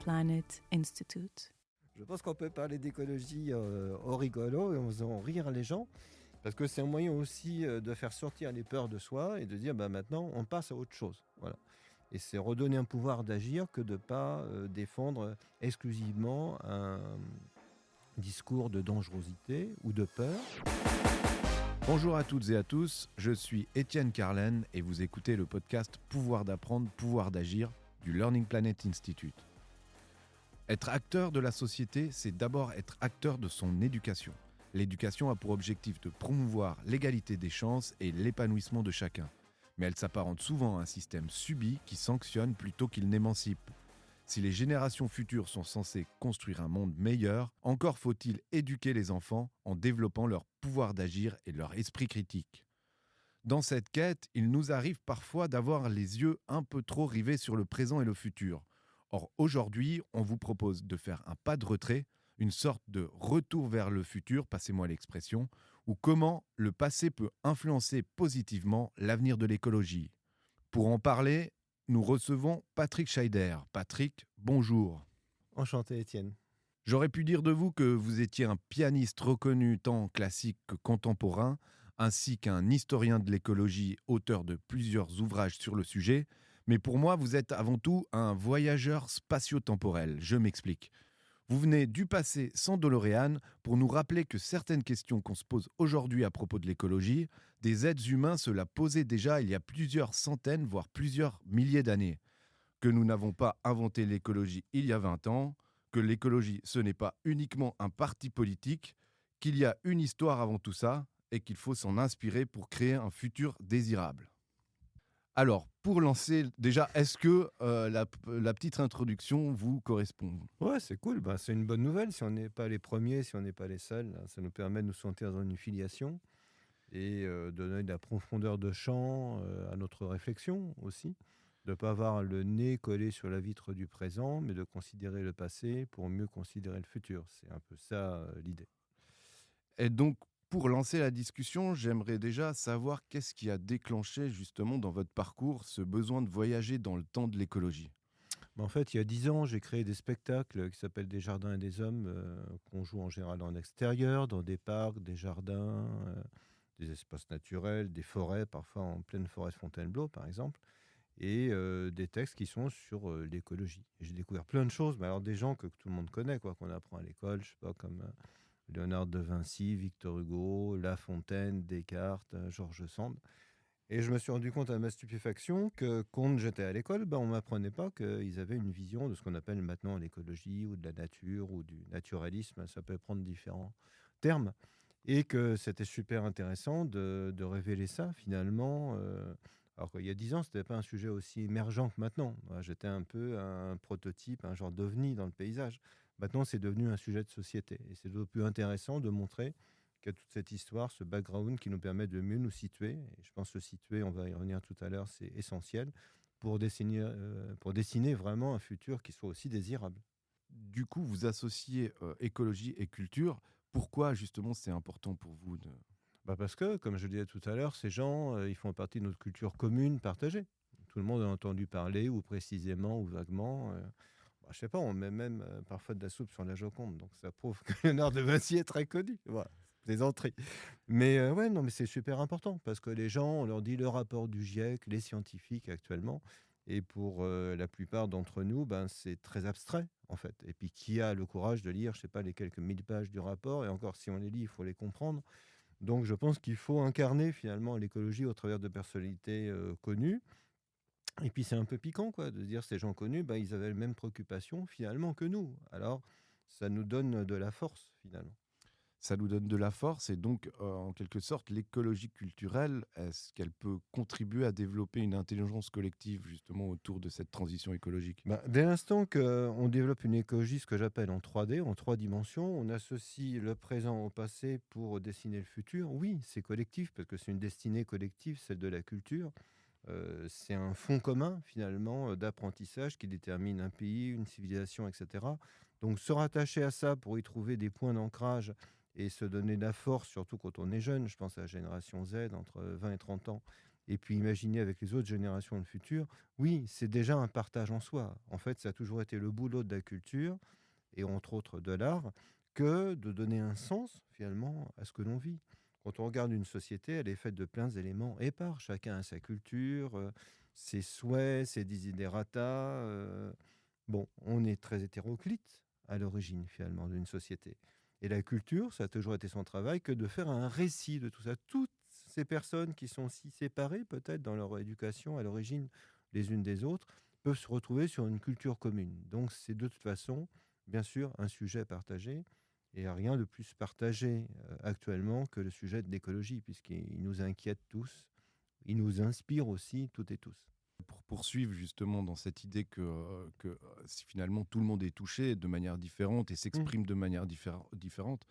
Planet Institute. Je pense qu'on peut parler d'écologie au rigolo et en faisant rire les gens, parce que c'est un moyen aussi de faire sortir les peurs de soi et de dire maintenant on passe à autre chose. Voilà. Et c'est redonner un pouvoir d'agir que de ne pas défendre exclusivement un discours de dangerosité ou de peur. Bonjour à toutes et à tous, je suis Étienne Carlen et vous écoutez le podcast Pouvoir d'apprendre, pouvoir d'agir du Learning Planet Institute. Être acteur de la société, c'est d'abord être acteur de son éducation. L'éducation a pour objectif de promouvoir l'égalité des chances et l'épanouissement de chacun. Mais elle s'apparente souvent à un système subi qui sanctionne plutôt qu'il n'émancipe. Si les générations futures sont censées construire un monde meilleur, encore faut-il éduquer les enfants en développant leur pouvoir d'agir et leur esprit critique. Dans cette quête, il nous arrive parfois d'avoir les yeux un peu trop rivés sur le présent et le futur. Or, aujourd'hui, on vous propose de faire un pas de retrait, une sorte de retour vers le futur, passez-moi l'expression, ou comment le passé peut influencer positivement l'avenir de l'écologie. Pour en parler, nous recevons Patrick Scheider. Patrick, bonjour. Enchanté Étienne. J'aurais pu dire de vous que vous étiez un pianiste reconnu tant classique que contemporain, ainsi qu'un historien de l'écologie, auteur de plusieurs ouvrages sur le sujet. Mais pour moi, vous êtes avant tout un voyageur spatio-temporel. Je m'explique. Vous venez du passé sans DeLorean pour nous rappeler que certaines questions qu'on se pose aujourd'hui à propos de l'écologie, des êtres humains se la posaient déjà il y a plusieurs centaines, voire plusieurs milliers d'années. Que nous n'avons pas inventé l'écologie il y a 20 ans, que l'écologie, ce n'est pas uniquement un parti politique, qu'il y a une histoire avant tout ça et qu'il faut s'en inspirer pour créer un futur désirable. Alors, pour lancer, déjà, est-ce que la petite introduction vous correspond ? Ouais, c'est cool. C'est une bonne nouvelle. Si on n'est pas les premiers, si on n'est pas les seuls, là, ça nous permet de nous sentir dans une filiation et de donner de la profondeur de champ à notre réflexion aussi. De ne pas avoir le nez collé sur la vitre du présent, mais de considérer le passé pour mieux considérer le futur. C'est un peu ça l'idée. Et donc, pour lancer la discussion, j'aimerais déjà savoir qu'est-ce qui a déclenché justement dans votre parcours ce besoin de voyager dans le temps de l'écologie. En fait, il y a 10 ans, j'ai créé des spectacles qui s'appellent Des jardins et des hommes, qu'on joue en général en extérieur, dans des parcs, des jardins, des espaces naturels, des forêts, parfois en pleine forêt de Fontainebleau, par exemple, et des textes qui sont sur l'écologie. Et j'ai découvert plein de choses, mais alors des gens que tout le monde connaît, qu'on apprend à l'école, je sais pas, comme Léonard de Vinci, Victor Hugo, La Fontaine, Descartes, George Sand. Et je me suis rendu compte à ma stupéfaction que quand j'étais à l'école, on ne m'apprenait pas qu'ils avaient une vision de ce qu'on appelle maintenant l'écologie ou de la nature ou du naturalisme. Ça peut prendre différents termes. Et que c'était super intéressant de révéler ça finalement. Alors qu'il y a 10 ans, ce n'était pas un sujet aussi émergent que maintenant. Moi, j'étais un peu un prototype, un genre d'ovni dans le paysage. Maintenant, c'est devenu un sujet de société. Et c'est d'autant plus intéressant de montrer qu'il y a toute cette histoire, ce background qui nous permet de mieux nous situer. Et je pense que se situer, on va y revenir tout à l'heure, c'est essentiel pour dessiner vraiment un futur qui soit aussi désirable. Du coup, vous associez écologie et culture. Pourquoi justement c'est important pour vous de... Parce que, comme je le disais tout à l'heure, ces gens, ils font partie de notre culture commune, partagée. Tout le monde a entendu parler, ou précisément, ou vaguement. Je sais pas, on met même parfois de la soupe sur la Joconde. Donc ça prouve que Léonard de Vinci est très connu. Voilà, plaisanterie. Mais mais c'est super important, parce que les gens, on leur dit le rapport du GIEC, les scientifiques actuellement, et pour la plupart d'entre nous, c'est très abstrait, en fait. Et puis, qui a le courage de lire, je sais pas, les quelques 1000 pages du rapport, et encore, si on les lit, il faut les comprendre. Donc, je pense qu'il faut incarner finalement l'écologie au travers de personnalités connues. Et puis, c'est un peu piquant, de se dire ces gens connus, ils avaient les mêmes préoccupations finalement que nous. Alors, ça nous donne de la force finalement. Ça nous donne de la force et donc, en quelque sorte, l'écologie culturelle, est-ce qu'elle peut contribuer à développer une intelligence collective justement autour de cette transition écologique ? Dès l'instant qu'on développe une écologie, ce que j'appelle en 3D, en 3 dimensions, on associe le présent au passé pour dessiner le futur. Oui, c'est collectif, parce que c'est une destinée collective, celle de la culture. C'est un fond commun, finalement, d'apprentissage qui détermine un pays, une civilisation, etc. Donc, se rattacher à ça pour y trouver des points d'ancrage et se donner de la force, surtout quand on est jeune, je pense à la génération Z, entre 20 et 30 ans, et puis imaginer avec les autres générations le futur, oui, c'est déjà un partage en soi. En fait, ça a toujours été le boulot de la culture, et entre autres de l'art, que de donner un sens finalement à ce que l'on vit. Quand on regarde une société, elle est faite de plein d'éléments épars. Chacun a sa culture, ses souhaits, ses desiderata. Bon, on est très hétéroclite à l'origine finalement d'une société. Et la culture, ça a toujours été son travail que de faire un récit de tout ça. Toutes ces personnes qui sont si séparées peut-être dans leur éducation à l'origine les unes des autres peuvent se retrouver sur une culture commune. Donc c'est de toute façon, bien sûr, un sujet partagé. Et rien de plus partagé actuellement que le sujet de l'écologie, puisqu'il nous inquiète tous, il nous inspire aussi toutes et tous. Pour poursuivre justement dans cette idée que si finalement tout le monde est touché de manière différente et s'exprime de manière différente,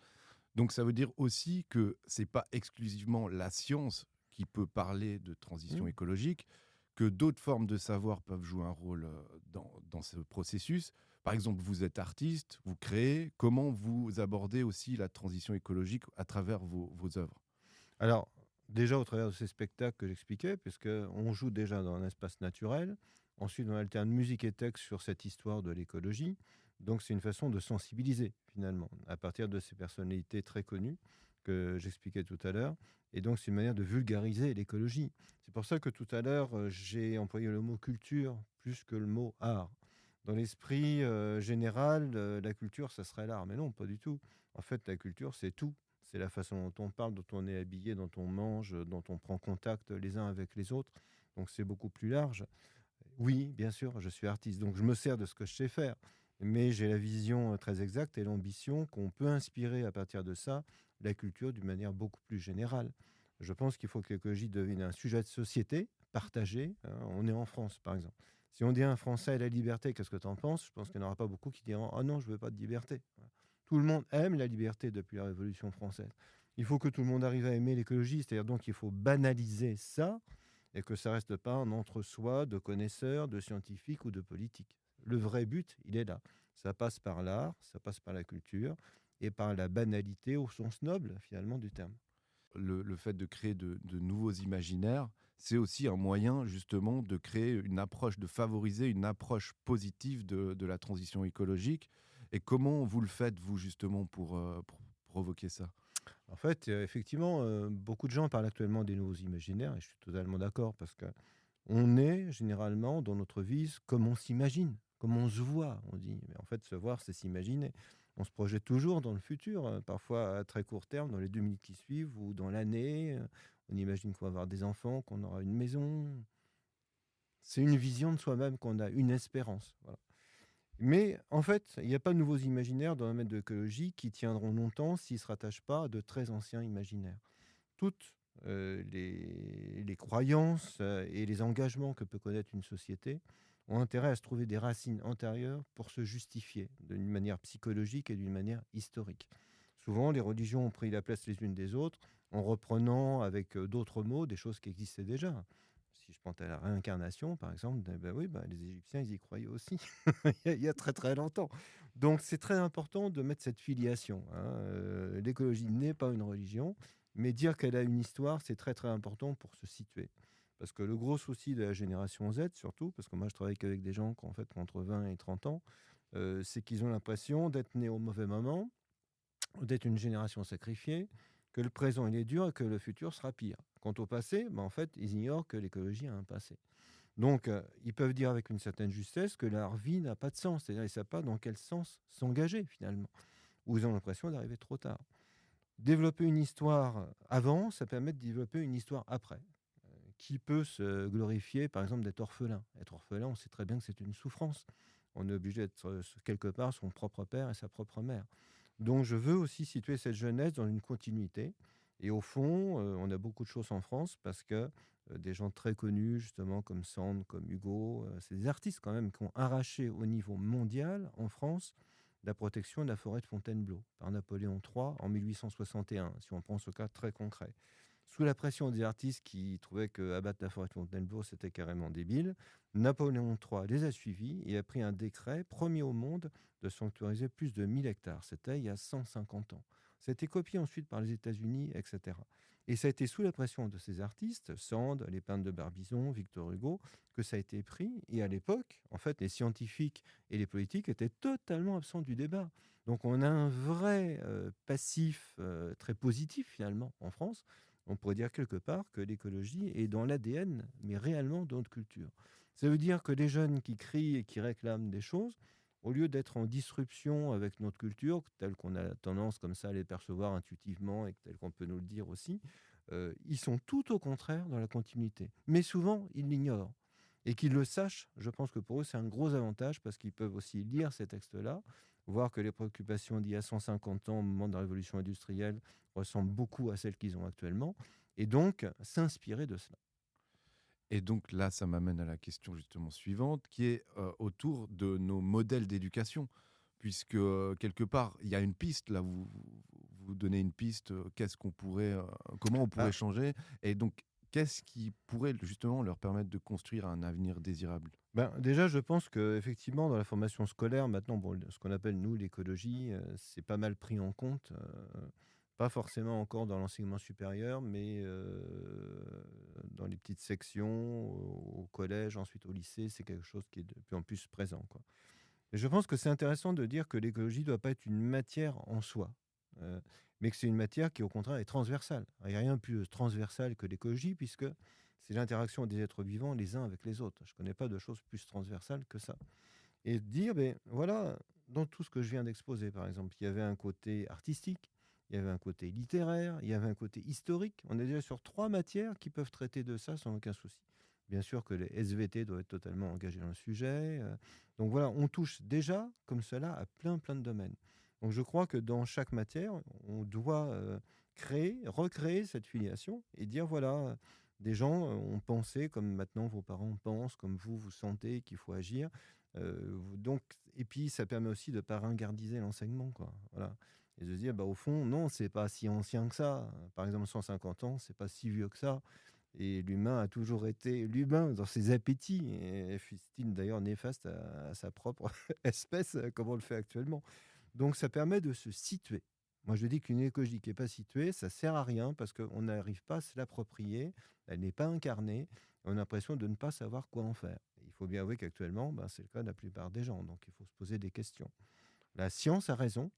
donc ça veut dire aussi que c'est pas exclusivement la science qui peut parler de transition écologique, que d'autres formes de savoir peuvent jouer un rôle dans ce processus. Par exemple, vous êtes artiste, vous créez. Comment vous abordez aussi la transition écologique à travers vos œuvres ? Alors, déjà au travers de ces spectacles que j'expliquais, puisqu'on joue déjà dans un espace naturel. Ensuite, on alterne musique et texte sur cette histoire de l'écologie. Donc, c'est une façon de sensibiliser, finalement, à partir de ces personnalités très connues que j'expliquais tout à l'heure. Et donc, c'est une manière de vulgariser l'écologie. C'est pour ça que tout à l'heure, j'ai employé le mot culture plus que le mot art. Dans l'esprit général, la culture, ça serait l'art. Mais non, pas du tout. En fait, la culture, c'est tout. C'est la façon dont on parle, dont on est habillé, dont on mange, dont on prend contact les uns avec les autres. Donc c'est beaucoup plus large. Oui, bien sûr, je suis artiste, donc je me sers de ce que je sais faire. Mais j'ai la vision très exacte et l'ambition qu'on peut inspirer à partir de ça la culture d'une manière beaucoup plus générale. Je pense qu'il faut que l'écologie devienne un sujet de société partagé. On est en France, par exemple. Si on dit à un Français la liberté, qu'est-ce que tu en penses ? Je pense qu'il n'y en aura pas beaucoup qui diront « Ah non, je ne veux pas de liberté ». Tout le monde aime la liberté depuis la Révolution française. Il faut que tout le monde arrive à aimer l'écologie, c'est-à-dire donc qu'il faut banaliser ça et que ça ne reste pas un entre-soi de connaisseurs, de scientifiques ou de politiques. Le vrai but, il est là. Ça passe par l'art, ça passe par la culture et par la banalité au sens noble, finalement, du terme. Le fait de créer de nouveaux imaginaires, c'est aussi un moyen justement de créer une approche, de favoriser une approche positive de la transition écologique. Et comment vous le faites, vous, justement, pour provoquer ça ? En fait, effectivement, beaucoup de gens parlent actuellement des nouveaux imaginaires, et je suis totalement d'accord, parce qu'on est généralement dans notre vie comme on s'imagine, comme on se voit, on dit. Mais en fait, se voir, c'est s'imaginer. On se projette toujours dans le futur, parfois à très court terme, dans les 2 minutes qui suivent, ou dans l'année. On imagine qu'on va avoir des enfants, qu'on aura une maison. C'est une vision de soi-même qu'on a, une espérance. Voilà. Mais en fait, il n'y a pas de nouveaux imaginaires dans le domaine de l'écologie qui tiendront longtemps s'ils ne se rattachent pas à de très anciens imaginaires. Toutes les croyances et les engagements que peut connaître une société ont intérêt à se trouver des racines antérieures pour se justifier d'une manière psychologique et d'une manière historique. Souvent, les religions ont pris la place les unes des autres en reprenant avec d'autres mots des choses qui existaient déjà. Si je pense à la réincarnation, par exemple, les Égyptiens, ils y croyaient aussi, il y a très très longtemps. Donc c'est très important de mettre cette filiation. L'écologie n'est pas une religion, mais dire qu'elle a une histoire, c'est très très important pour se situer. Parce que le gros souci de la génération Z, surtout, parce que moi je travaille qu'avec des gens qui ont entre 20 et 30 ans, c'est qu'ils ont l'impression d'être nés au mauvais moment, d'être une génération sacrifiée, que le présent il est dur et que le futur sera pire. Quant au passé, en fait, ils ignorent que l'écologie a un passé. Donc, ils peuvent dire avec une certaine justesse que leur vie n'a pas de sens, c'est-à-dire ils ne savent pas dans quel sens s'engager finalement, ou ils ont l'impression d'arriver trop tard. Développer une histoire avant, ça permet de développer une histoire après. Qui peut se glorifier, par exemple, d'être orphelin ? Être orphelin, on sait très bien que c'est une souffrance. On est obligé d'être quelque part son propre père et sa propre mère. Donc je veux aussi situer cette jeunesse dans une continuité. Et au fond, on a beaucoup de choses en France parce que des gens très connus, justement, comme Sand, comme Hugo, c'est des artistes quand même qui ont arraché au niveau mondial, en France, la protection de la forêt de Fontainebleau par Napoléon III en 1861, si on prend ce cas très concret. Sous la pression des artistes qui trouvaient qu'abattre la forêt de Fontainebleau, c'était carrément débile, Napoléon III les a suivis et a pris un décret, premier au monde, de sanctuariser plus de 1000 hectares. C'était il y a 150 ans. C'était copié ensuite par les États-Unis, etc. Et ça a été sous la pression de ces artistes, Sand, les peintres de Barbizon, Victor Hugo, que ça a été pris. Et à l'époque, en fait, les scientifiques et les politiques étaient totalement absents du débat. Donc on a un vrai passif très positif finalement en France. On pourrait dire quelque part que l'écologie est dans l'ADN, mais réellement dans notre culture. Ça veut dire que les jeunes qui crient et qui réclament des choses, au lieu d'être en disruption avec notre culture, telle qu'on a tendance comme ça à les percevoir intuitivement et telle qu'on peut nous le dire aussi, ils sont tout au contraire dans la continuité. Mais souvent, ils l'ignorent. Et qu'ils le sachent, je pense que pour eux, c'est un gros avantage parce qu'ils peuvent aussi lire ces textes-là, voir que les préoccupations d'il y a 150 ans, au moment de la révolution industrielle, ressemblent beaucoup à celles qu'ils ont actuellement, et donc s'inspirer de cela. Et donc là, ça m'amène à la question justement suivante, qui est autour de nos modèles d'éducation. Puisque quelque part, il y a une piste, là, vous donnez une piste, qu'est-ce qu'on pourrait, comment on pourrait changer. Et donc, qu'est-ce qui pourrait justement leur permettre de construire un avenir désirable? Déjà, je pense qu'effectivement, dans la formation scolaire, maintenant, bon, ce qu'on appelle, nous, l'écologie, c'est pas mal pris en compte. Pas forcément encore dans l'enseignement supérieur, mais dans les petites sections, au collège, ensuite au lycée, c'est quelque chose qui est de plus en plus présent, quoi. Et je pense que c'est intéressant de dire que l'écologie ne doit pas être une matière en soi, mais que c'est une matière qui, au contraire, est transversale. Il n'y a rien de plus transversal que l'écologie, puisque c'est l'interaction des êtres vivants les uns avec les autres. Je ne connais pas de chose plus transversale que ça. Et dire, ben voilà, dans tout ce que je viens d'exposer, par exemple, il y avait un côté artistique, il y avait un côté littéraire, il y avait un côté historique. On est déjà sur 3 matières qui peuvent traiter de ça sans aucun souci. Bien sûr que les SVT doivent être totalement engagés dans le sujet. Donc voilà, on touche déjà, comme cela, à plein de domaines. Donc je crois que dans chaque matière, on doit recréer cette filiation et dire, voilà, des gens ont pensé comme maintenant vos parents pensent, comme vous sentez qu'il faut agir. Donc, et puis, ça permet aussi de ne pas ringardiser l'enseignement, quoi. Voilà. Et de se dire, au fond, non, c'est pas si ancien que ça. Par exemple, 150 ans, c'est pas si vieux que ça. Et l'humain a toujours été l'humain dans ses appétits, et fut-il d'ailleurs néfaste à sa propre espèce, comme on le fait actuellement. Donc ça permet de se situer. Moi, je dis qu'une écologie qui n'est pas située, ça ne sert à rien parce qu'on n'arrive pas à se l'approprier, elle n'est pas incarnée, on a l'impression de ne pas savoir quoi en faire. Il faut bien avouer qu'actuellement, c'est le cas de la plupart des gens, donc il faut se poser des questions. La science a raison,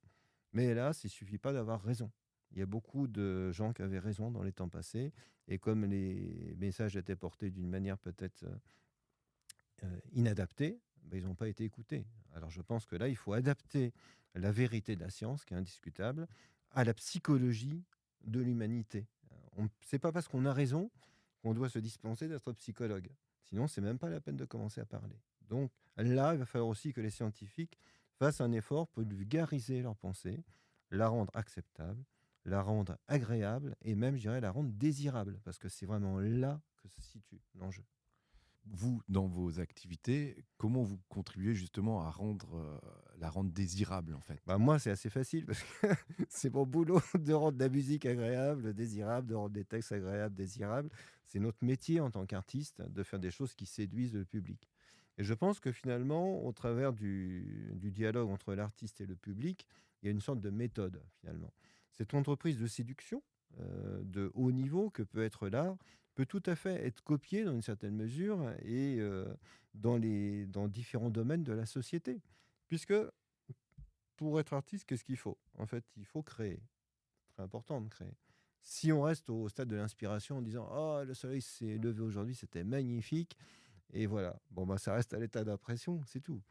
mais hélas, il ne suffit pas d'avoir raison. Il y a beaucoup de gens qui avaient raison dans les temps passés, et comme les messages étaient portés d'une manière peut-être inadaptée, ils n'ont pas été écoutés. Alors je pense que là, il faut adapter la vérité de la science, qui est indiscutable, à la psychologie de l'humanité. C'est pas parce qu'on a raison qu'on doit se dispenser d'être psychologue. Sinon, c'est même pas la peine de commencer à parler. Donc là, il va falloir aussi que les scientifiques fassent un effort pour vulgariser leur pensée, la rendre acceptable, la rendre agréable et même, je dirais, la rendre désirable, parce que c'est vraiment là que se situe l'enjeu. Vous, dans vos activités, comment vous contribuez justement à la rendre désirable, en fait? Moi, c'est assez facile parce que c'est mon boulot de rendre la musique agréable, désirable, de rendre des textes agréables, désirables. C'est notre métier en tant qu'artiste de faire des choses qui séduisent le public. Et je pense que finalement, au travers du dialogue entre l'artiste et le public, il y a une sorte de méthode finalement. Cette entreprise de séduction de haut niveau que peut être l'art peut tout à fait être copiée dans une certaine mesure et dans différents domaines de la société. Puisque pour être artiste, qu'est-ce qu'il faut? En fait, il faut créer. C'est très important de créer. Si on reste au stade de l'inspiration en disant « Oh, le soleil s'est levé aujourd'hui, c'était magnifique », et voilà, ça reste à l'état d'impression, c'est tout.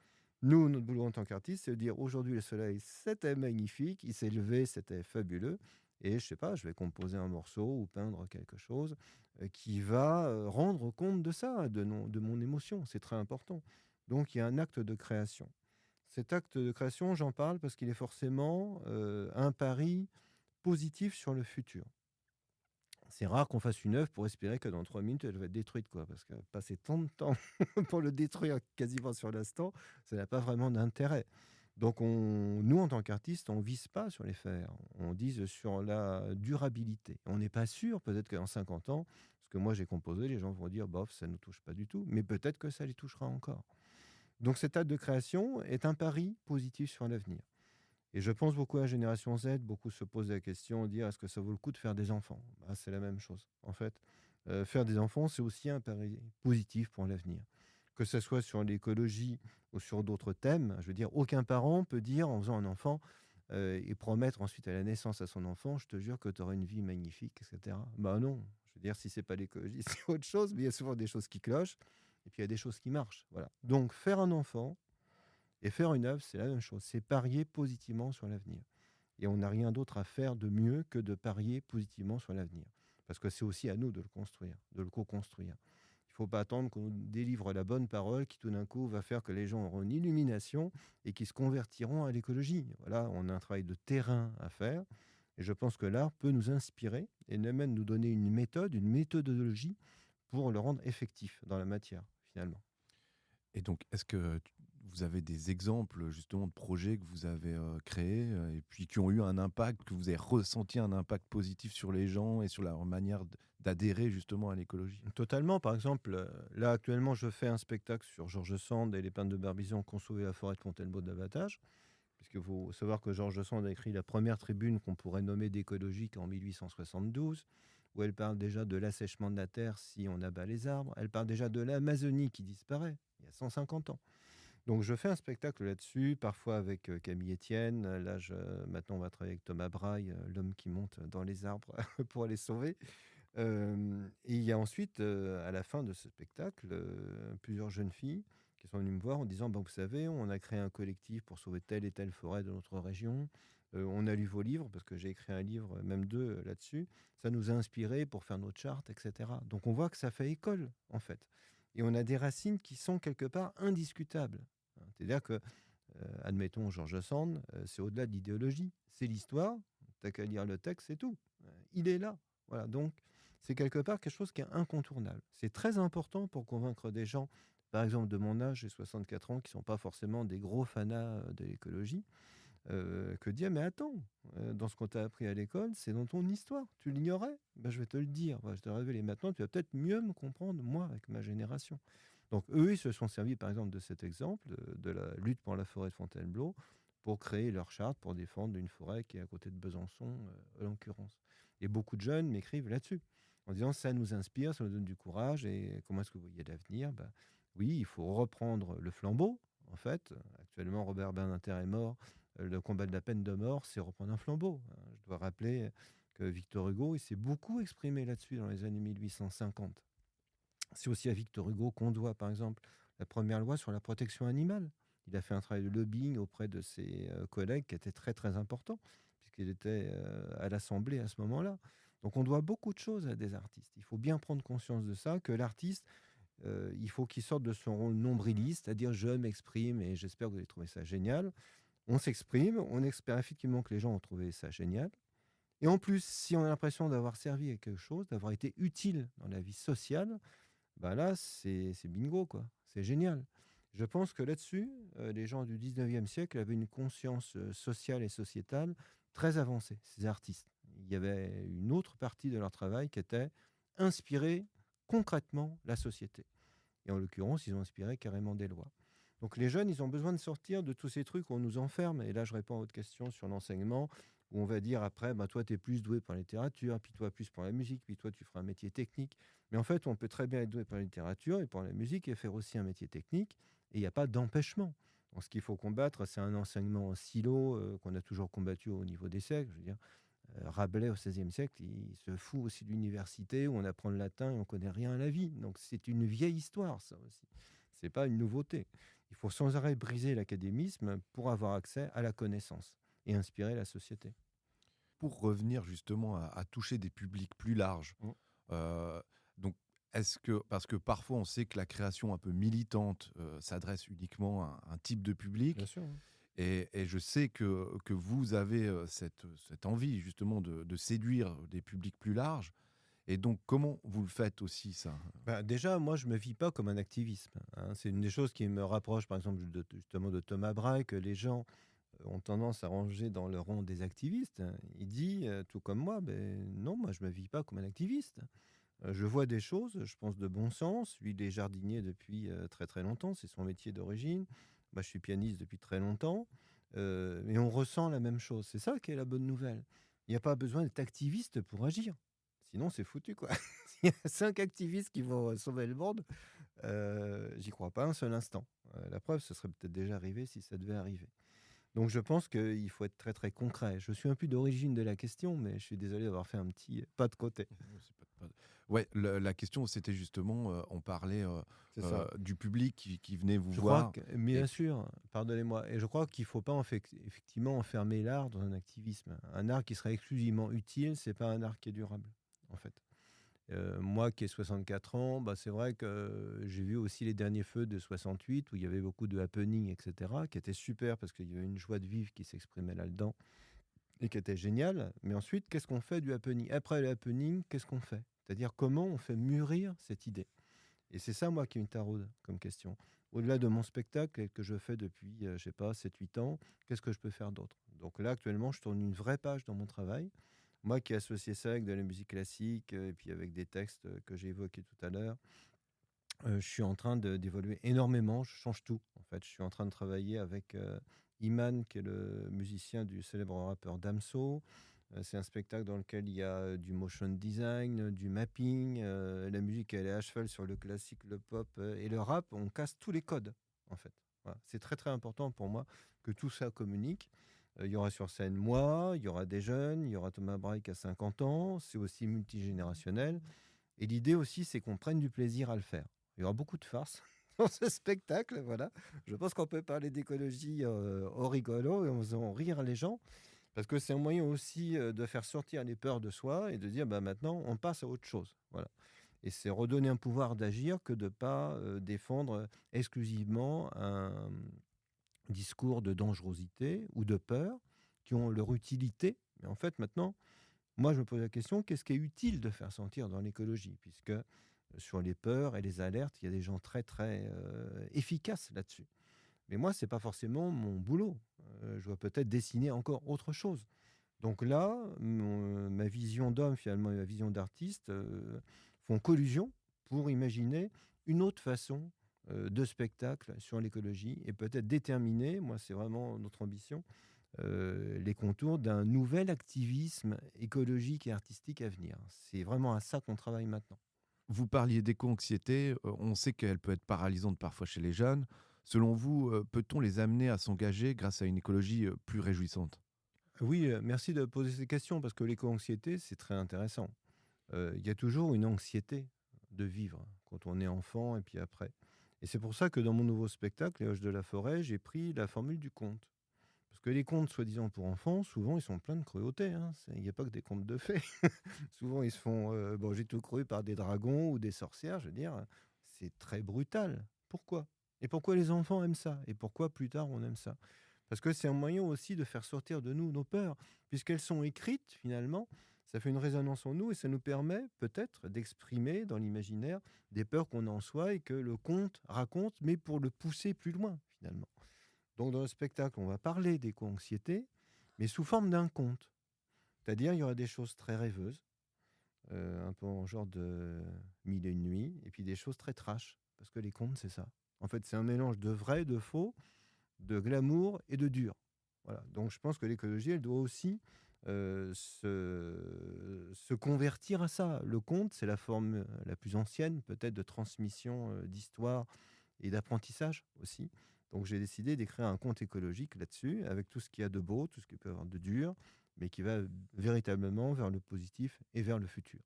Nous, notre boulot en tant qu'artiste, c'est de dire « Aujourd'hui, le soleil, c'était magnifique, il s'est levé, c'était fabuleux ». Et je sais pas, je vais composer un morceau ou peindre quelque chose qui va rendre compte de ça, de mon émotion. C'est très important. Donc, il y a un acte de création. Cet acte de création, j'en parle parce qu'il est forcément un pari positif sur le futur. C'est rare qu'on fasse une œuvre pour espérer que dans 3 minutes, elle va être détruite, quoi, parce que passer tant de temps pour le détruire quasiment sur l'instant, ça n'a pas vraiment d'intérêt. Donc, nous, en tant qu'artistes, on ne vise pas sur les faire, on vise sur la durabilité. On n'est pas sûr, peut-être que dans 50 ans, ce que moi j'ai composé, les gens vont dire, bof, ça ne nous touche pas du tout, mais peut-être que ça les touchera encore. Donc cet acte de création est un pari positif sur l'avenir. Et je pense beaucoup à la génération Z, beaucoup se posent la question, dire est-ce que ça vaut le coup de faire des enfants? Bah, c'est la même chose. En fait, faire des enfants, c'est aussi un pari positif pour l'avenir. Que ce soit sur l'écologie ou sur d'autres thèmes, je veux dire, aucun parent peut dire en faisant un enfant et promettre ensuite à la naissance à son enfant, je te jure que tu auras une vie magnifique, etc. Bah non, je veux dire, si c'est pas l'écologie, c'est autre chose, mais il y a souvent des choses qui clochent et puis il y a des choses qui marchent. Voilà. Donc faire un enfant, et faire une œuvre, c'est la même chose. C'est parier positivement sur l'avenir. Et on n'a rien d'autre à faire de mieux que de parier positivement sur l'avenir. Parce que c'est aussi à nous de le construire, de le co-construire. Il ne faut pas attendre qu'on nous délivre la bonne parole qui tout d'un coup va faire que les gens auront une illumination et qui se convertiront à l'écologie. Voilà, on a un travail de terrain à faire. Et je pense que l'art peut nous inspirer et même nous donner une méthode, une méthodologie pour le rendre effectif dans la matière, finalement. Et donc, est-ce que vous avez des exemples justement de projets que vous avez créés et puis qui ont eu un impact, que vous avez ressenti un impact positif sur les gens et sur leur manière d'adhérer justement à l'écologie? Totalement. Par exemple, là, actuellement, je fais un spectacle sur George Sand et les peintres de Barbizon qui ont sauvé la forêt de Fontainebleau d'abattage. Puisqu'il faut savoir que George Sand a écrit la première tribune qu'on pourrait nommer d'écologique en 1872, où elle parle déjà de l'assèchement de la terre si on abat les arbres. Elle parle déjà de l'Amazonie qui disparaît il y a 150 ans. Donc je fais un spectacle là-dessus, parfois avec Camille Etienne. Là, maintenant, on va travailler avec Thomas Braille, l'homme qui monte dans les arbres pour les sauver. Et il y a ensuite, à la fin de ce spectacle, plusieurs jeunes filles qui sont venues me voir en disant vous savez, on a créé un collectif pour sauver telle et telle forêt de notre région. On a lu vos livres, parce que j'ai écrit un livre, même deux, là-dessus. Ça nous a inspirés pour faire notre charte, etc. Donc on voit que ça fait école, en fait. Et on a des racines qui sont quelque part indiscutables. C'est-à-dire que, admettons, George Sand, c'est au-delà de l'idéologie. C'est l'histoire, t'as qu'à lire le texte, c'est tout. Il est là. Voilà, donc c'est quelque part quelque chose qui est incontournable. C'est très important pour convaincre des gens, par exemple de mon âge, j'ai 64 ans, qui ne sont pas forcément des gros fanas de l'écologie, que dire, mais attends, dans ce qu'on t'a appris à l'école, c'est dans ton histoire. Tu l'ignorais? Ben, je vais te le dire, je vais te le révéler maintenant, tu vas peut-être mieux me comprendre, moi, avec ma génération. Donc eux, ils se sont servis, par exemple, de cet exemple, de la lutte pour la forêt de Fontainebleau, pour créer leur charte, pour défendre une forêt qui est à côté de Besançon, en l'occurrence. Et beaucoup de jeunes m'écrivent là-dessus, en disant ça nous inspire, ça nous donne du courage, et comment est-ce que vous voyez l'avenir? Ben, oui, il faut reprendre le flambeau, en fait. Actuellement, Robert Badinter est mort. Le combat de la peine de mort, c'est reprendre un flambeau. Je dois rappeler que Victor Hugo, il s'est beaucoup exprimé là-dessus dans les années 1850. C'est aussi à Victor Hugo qu'on doit, par exemple, la première loi sur la protection animale. Il a fait un travail de lobbying auprès de ses collègues qui était très, très important, puisqu'il était à l'Assemblée à ce moment-là. Donc on doit beaucoup de choses à des artistes. Il faut bien prendre conscience de ça, que l'artiste, il faut qu'il sorte de son rôle nombriliste, c'est-à-dire je m'exprime et j'espère que vous avez trouvé ça génial. On s'exprime, on espère effectivement que les gens ont trouvé ça génial. Et en plus, si on a l'impression d'avoir servi à quelque chose, d'avoir été utile dans la vie sociale, bah là, c'est bingo, quoi. C'est génial. Je pense que là-dessus, les gens du 19e siècle avaient une conscience sociale et sociétale très avancée, ces artistes. Il y avait une autre partie de leur travail qui était inspirer concrètement la société. Et en l'occurrence, ils ont inspiré carrément des lois. Donc les jeunes, ils ont besoin de sortir de tous ces trucs où on nous enferme. Et là, je réponds à votre question sur l'enseignement, où on va dire après, bah, toi, tu es plus doué pour la littérature, puis toi, plus pour la musique, puis toi, tu feras un métier technique. Mais en fait, on peut très bien être doué pour la littérature et pour la musique et faire aussi un métier technique. Et il n'y a pas d'empêchement. Donc, ce qu'il faut combattre, c'est un enseignement en silo qu'on a toujours combattu au niveau des siècles. Je veux dire, Rabelais, au XVIe siècle, il se fout aussi de l'université où on apprend le latin et on ne connaît rien à la vie. Donc, c'est une vieille histoire, ça aussi. Ce n'est pas une nouveauté. Il faut sans arrêt briser l'académisme pour avoir accès à la connaissance et inspirer la société. Pour revenir justement à toucher des publics plus larges, donc est-ce que, parce que parfois on sait que la création un peu militante s'adresse uniquement à un type de public, Bien sûr. et je sais que vous avez cette envie justement de séduire des publics plus larges. Et donc, comment vous le faites aussi, ça? Bah, déjà, moi, je ne me vis pas comme un activiste. C'est une des choses qui me rapproche, par exemple, justement de Thomas Braille, que les gens ont tendance à ranger dans le rang des activistes. Il dit, tout comme moi, non, moi, je ne me vis pas comme un activiste. Je vois des choses, je pense de bon sens. Lui, il est jardinier depuis très, très longtemps. C'est son métier d'origine. Moi, je suis pianiste depuis très longtemps. Mais on ressent la même chose. C'est ça qui est la bonne nouvelle. Il n'y a pas besoin d'être activiste pour agir. Sinon, c'est foutu, quoi. S'il y a 5 activistes qui vont sauver le monde, j'y crois pas un seul instant. La preuve, ce serait peut-être déjà arrivé si ça devait arriver. Donc je pense qu'il faut être très très concret. Je suis un peu d'origine de la question, mais je suis désolé d'avoir fait un petit pas de côté. Ouais, la question, c'était justement, on parlait C'est ça. du public qui venait vous Je voir. crois que, bien sûr, pardonnez-moi, et je crois qu'il ne faut pas effectivement enfermer l'art dans un activisme. Un art qui serait exclusivement utile, c'est pas un art qui est durable, en fait. Moi qui ai 64 ans, bah, c'est vrai que j'ai vu aussi les derniers feux de 68 où il y avait beaucoup de happening, etc., qui étaient super parce qu'il y avait une joie de vivre qui s'exprimait là-dedans et qui était géniale. Mais ensuite, qu'est-ce qu'on fait du happening? Après le happening, qu'est-ce qu'on fait? C'est-à-dire comment on fait mûrir cette idée? Et c'est ça, moi, qui me taraude comme question. Au-delà de mon spectacle que je fais depuis, je sais pas, 7-8 ans, qu'est-ce que je peux faire d'autre? Donc là, actuellement, je tourne une vraie page dans mon travail. Moi qui ai associé ça avec de la musique classique et puis avec des textes que j'ai évoqués tout à l'heure, je suis en train d'évoluer énormément. Je change tout, en fait. Je suis en train de travailler avec Iman, qui est le musicien du célèbre rappeur Damso. C'est un spectacle dans lequel il y a du motion design, du mapping. La musique, elle est à cheval sur le classique, le pop et le rap. On casse tous les codes, en fait. Voilà. C'est très, très important pour moi que tout ça communique. Il y aura sur scène moi, il y aura des jeunes, il y aura Thomas Braille qui a 50 ans. C'est aussi multigénérationnel. Et l'idée aussi, c'est qu'on prenne du plaisir à le faire. Il y aura beaucoup de farces dans ce spectacle. Voilà. Je pense qu'on peut parler d'écologie au rigolo et en faisant rire les gens. Parce que c'est un moyen aussi de faire sortir les peurs de soi et de dire bah, maintenant, on passe à autre chose. Voilà. Et c'est redonner un pouvoir d'agir que de ne pas défendre exclusivement un discours de dangerosité ou de peur qui ont leur utilité. Mais en fait, maintenant, moi, je me pose la question, qu'est-ce qui est utile de faire sentir dans l'écologie? Puisque sur les peurs et les alertes, il y a des gens très, très efficaces là-dessus. Mais moi, ce n'est pas forcément mon boulot. Je dois peut-être dessiner encore autre chose. Donc là, ma vision d'homme, finalement, et ma vision d'artiste font collusion pour imaginer une autre façon de spectacle sur l'écologie et peut-être déterminer, moi, c'est vraiment notre ambition, les contours d'un nouvel activisme écologique et artistique à venir. C'est vraiment à ça qu'on travaille maintenant. Vous parliez d'éco-anxiété, on sait qu'elle peut être paralysante parfois chez les jeunes. Selon vous, peut-on les amener à s'engager grâce à une écologie plus réjouissante? Oui, merci de poser ces questions parce que l'éco-anxiété, c'est très intéressant. Il y a toujours une anxiété de vivre quand on est enfant et puis après. Et c'est pour ça que dans mon nouveau spectacle, Les Hoches de la Forêt, j'ai pris la formule du conte. Parce que les contes soi-disant pour enfants, souvent, ils sont pleins de cruauté. Hein. Il n'y a pas que des contes de fées. Souvent, ils se font j'ai tout cru par des dragons ou des sorcières. Je veux dire, c'est très brutal. Pourquoi? Et pourquoi les enfants aiment ça? Et pourquoi plus tard on aime ça? Parce que c'est un moyen aussi de faire sortir de nous nos peurs, puisqu'elles sont écrites finalement. Ça fait une résonance en nous et ça nous permet peut-être d'exprimer dans l'imaginaire des peurs qu'on a en soi et que le conte raconte, mais pour le pousser plus loin finalement. Donc dans le spectacle, on va parler d'éco-anxiété, mais sous forme d'un conte. C'est-à-dire, il y aura des choses très rêveuses, un peu en genre de Mille et une nuits, et puis des choses très trash, parce que les contes, c'est ça. En fait, c'est un mélange de vrai, de faux, de glamour et de dur. Voilà. Donc je pense que l'écologie, elle doit aussi se convertir à ça. Le conte, c'est la forme la plus ancienne, peut-être, de transmission d'histoire et d'apprentissage aussi. Donc j'ai décidé d'écrire un conte écologique là-dessus, avec tout ce qu'il y a de beau, tout ce qu'il peut y avoir de dur, mais qui va véritablement vers le positif et vers le futur.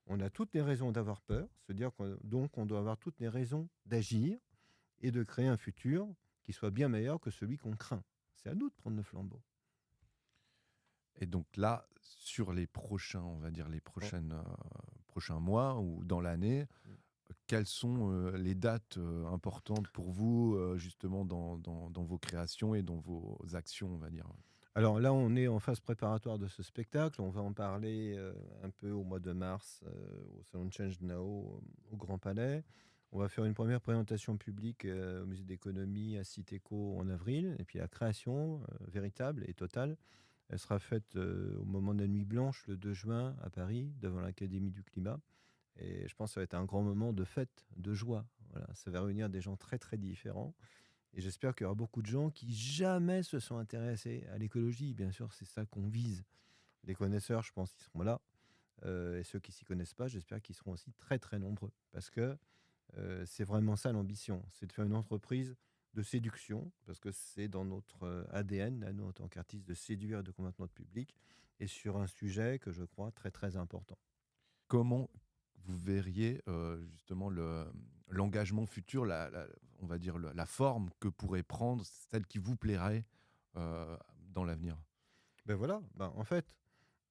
On a toutes les raisons d'avoir peur, se dire donc on doit avoir toutes les raisons d'agir et de créer un futur qui soit bien meilleur que celui qu'on craint. C'est à nous de prendre le flambeau. Et donc là, sur les prochains, on va dire les prochains mois ou dans l'année, quelles sont les dates importantes pour vous, justement, dans vos créations et dans vos actions, on va dire? Alors là, on est en phase préparatoire de ce spectacle. On va en parler un peu au mois de mars au Salon de Change Now au Grand Palais. On va faire une première présentation publique au Musée d'économie à Citéco en avril. Et puis la création véritable et totale, elle sera faite au moment de la Nuit Blanche, le 2 juin à Paris, devant l'Académie du Climat. Et je pense que ça va être un grand moment de fête, de joie. Voilà, ça va réunir des gens très, très différents Et j'espère qu'il y aura beaucoup de gens qui jamais se sont intéressés à l'écologie. Bien sûr, c'est ça qu'on vise. Les connaisseurs, je pense, ils seront là. Et ceux qui ne s'y connaissent pas, j'espère qu'ils seront aussi très, très nombreux. Parce que c'est vraiment ça l'ambition. C'est de faire une entreprise de séduction, parce que c'est dans notre ADN, là, nous, en tant qu'artistes, de séduire et de convaincre notre public, et sur un sujet que je crois très, très important. Comment vous verriez justement l'engagement futur, on va dire la forme que pourrait prendre, celle qui vous plairait dans l'avenir? Ben voilà, en fait,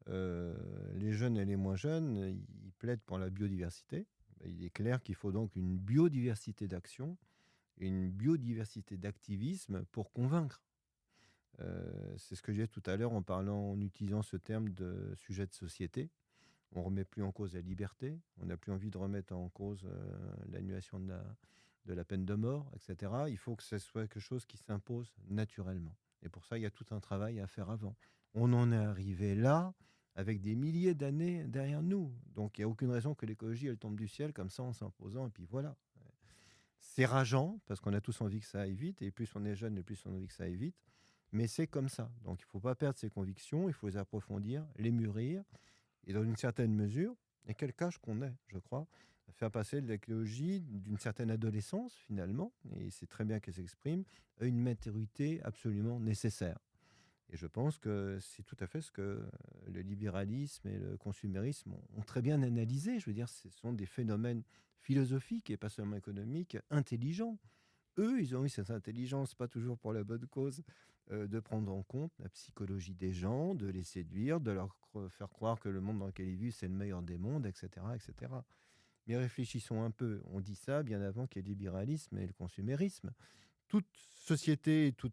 les jeunes et les moins jeunes, ils plaident pour la biodiversité. Il est clair qu'il faut donc une biodiversité d'action et une biodiversité d'activisme pour convaincre. C'est ce que j'ai dit tout à l'heure en utilisant ce terme de sujet de société. On ne remet plus en cause la liberté, on n'a plus envie de remettre en cause l'annulation de la peine de mort, etc. Il faut que ce soit quelque chose qui s'impose naturellement. Et pour ça, il y a tout un travail à faire avant. On en est arrivé là avec des milliers d'années derrière nous. Donc, il n'y a aucune raison que l'écologie, elle tombe du ciel comme ça en s'imposant. Et puis voilà. C'est rageant parce qu'on a tous envie que ça aille vite. Et plus on est jeune, et plus on a envie que ça aille vite. Mais c'est comme ça. Donc, il ne faut pas perdre ses convictions. Il faut les approfondir, les mûrir. Et dans une certaine mesure, et quel cas qu'on est, je crois, faire passer l'écologie d'une certaine adolescence, finalement, et c'est très bien qu'elle s'exprime, à une maturité absolument nécessaire. Et je pense que c'est tout à fait ce que le libéralisme et le consumérisme ont très bien analysé. Je veux dire, ce sont des phénomènes philosophiques et pas seulement économiques, intelligents. Eux, ils ont eu cette intelligence, pas toujours pour la bonne cause, de prendre en compte la psychologie des gens, de les séduire, de leur faire croire que le monde dans lequel ils vivent, c'est le meilleur des mondes, etc., etc. Mais réfléchissons un peu. On dit ça bien avant qu'il y ait le libéralisme et le consumérisme. Toute société, tout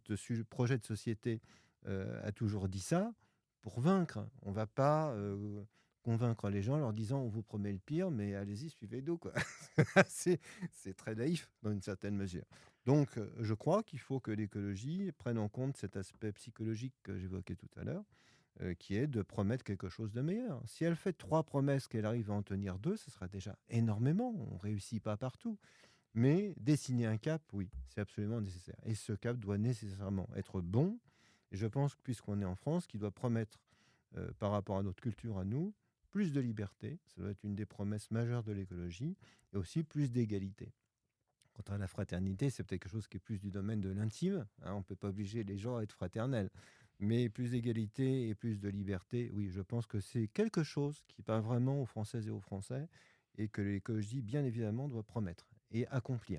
projet de société a toujours dit ça pour vaincre. On ne va pas convaincre les gens en leur disant on vous promet le pire, mais allez-y, suivez-nous, quoi. c'est très naïf dans une certaine mesure. Donc, je crois qu'il faut que l'écologie prenne en compte cet aspect psychologique que j'évoquais tout à l'heure, qui est de promettre quelque chose de meilleur. Si elle fait 3 promesses, qu'elle arrive à en tenir 2, ce sera déjà énormément. On ne réussit pas partout. Mais dessiner un cap, oui, c'est absolument nécessaire. Et ce cap doit nécessairement être bon. Et je pense que puisqu'on est en France, qu'il doit promettre, par rapport à notre culture à nous, plus de liberté. Ça doit être une des promesses majeures de l'écologie. Et aussi plus d'égalité. Quant à la fraternité, c'est peut-être quelque chose qui est plus du domaine de l'intime. On ne peut pas obliger les gens à être fraternels. Mais plus d'égalité et plus de liberté, oui, je pense que c'est quelque chose qui parle vraiment aux Françaises et aux Français et que l'écologie, bien évidemment, doit promettre et accomplir.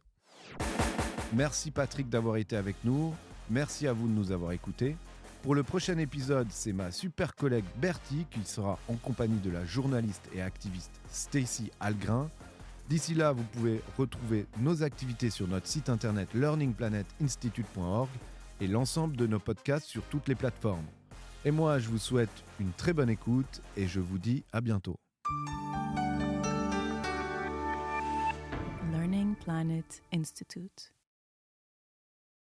Merci Patrick d'avoir été avec nous. Merci à vous de nous avoir écoutés. Pour le prochain épisode, c'est ma super collègue Bertie qui sera en compagnie de la journaliste et activiste Stacy Algrin. D'ici là, vous pouvez retrouver nos activités sur notre site internet learningplanetinstitute.org et l'ensemble de nos podcasts sur toutes les plateformes. Et moi, je vous souhaite une très bonne écoute et je vous dis à bientôt. Learning Planet Institute.